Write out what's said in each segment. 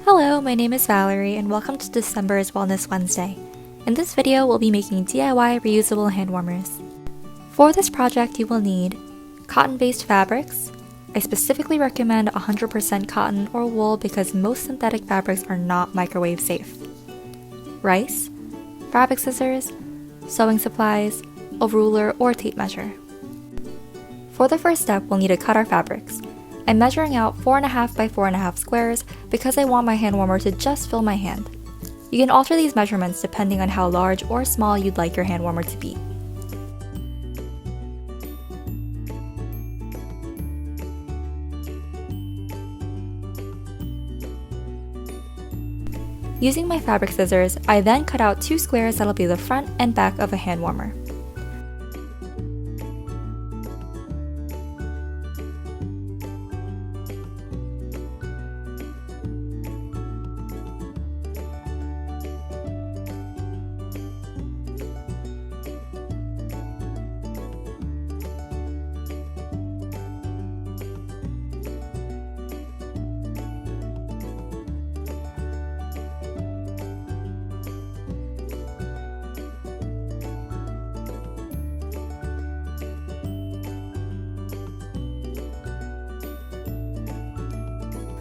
Hello, my name is Valerie and welcome to December's Wellness Wednesday. In this video, we'll be making DIY reusable hand warmers. For this project, you will need cotton-based fabrics. I specifically recommend 100% cotton or wool because most synthetic fabrics are not microwave safe. Rice, fabric scissors, sewing supplies, a ruler or tape measure. For the first step, we'll need to cut our fabrics. I'm measuring out 4.5 by 4.5 squares because I want my hand warmer to just fill my hand. You can alter these measurements depending on how large or small you'd like your hand warmer to be. Using my fabric scissors, I then cut out 2 squares that'll be the front and back of a hand warmer.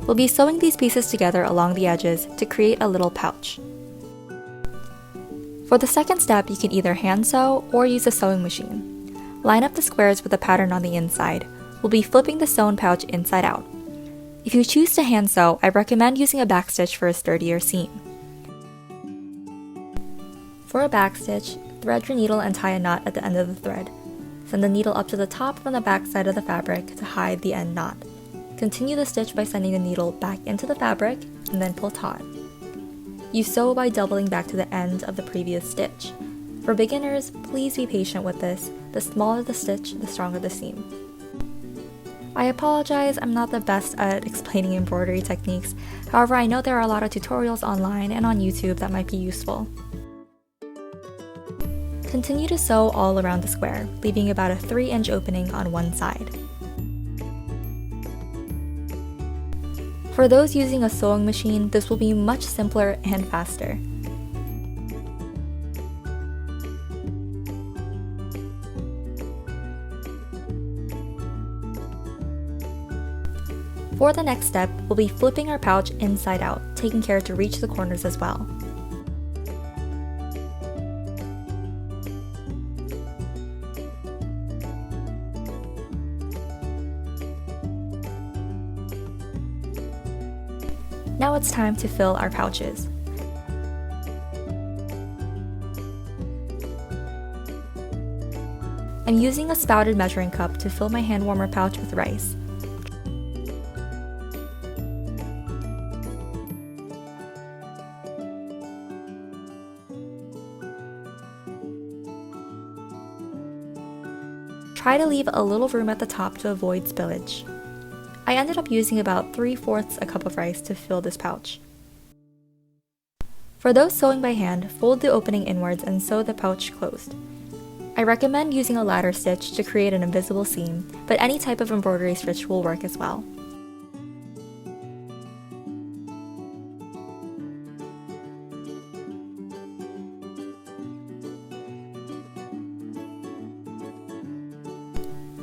We'll be sewing these pieces together along the edges to create a little pouch. For the second step, you can either hand sew or use a sewing machine. Line up the squares with a pattern on the inside. We'll be flipping the sewn pouch inside out. If you choose to hand sew, I recommend using a backstitch for a sturdier seam. For a backstitch, thread your needle and tie a knot at the end of the thread. Send the needle up to the top from the back side of the fabric to hide the end knot. Continue the stitch by sending the needle back into the fabric and then pull taut. You sew by doubling back to the end of the previous stitch. For beginners, please be patient with this. The smaller the stitch, the stronger the seam. I apologize, I'm not the best at explaining embroidery techniques. However, I know there are a lot of tutorials online and on YouTube that might be useful. Continue to sew all around the square, leaving about a 3-inch opening on one side. For those using a sewing machine, this will be much simpler and faster. For the next step, we'll be flipping our pouch inside out, taking care to reach the corners as well. Now it's time to fill our pouches. I'm using a spouted measuring cup to fill my hand warmer pouch with rice. Try to leave a little room at the top to avoid spillage. I ended up using about 3/4 a cup of rice to fill this pouch. For those sewing by hand, fold the opening inwards and sew the pouch closed. I recommend using a ladder stitch to create an invisible seam, but any type of embroidery stitch will work as well.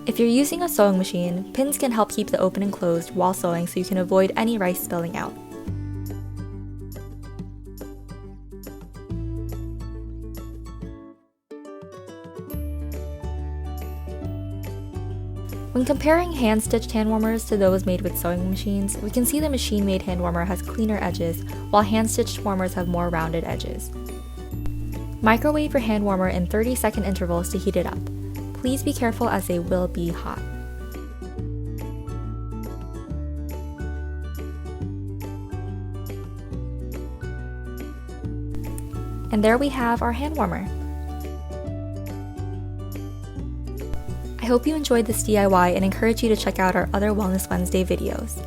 If you're using a sewing machine, pins can help keep the opening closed while sewing so you can avoid any rice spilling out. When comparing hand-stitched hand warmers to those made with sewing machines, we can see the machine-made hand warmer has cleaner edges, while hand-stitched warmers have more rounded edges. Microwave your hand warmer in 30-second intervals to heat it up. Please be careful as they will be hot. And there we have our hand warmer. I hope you enjoyed this DIY and encourage you to check out our other Wellness Wednesday videos.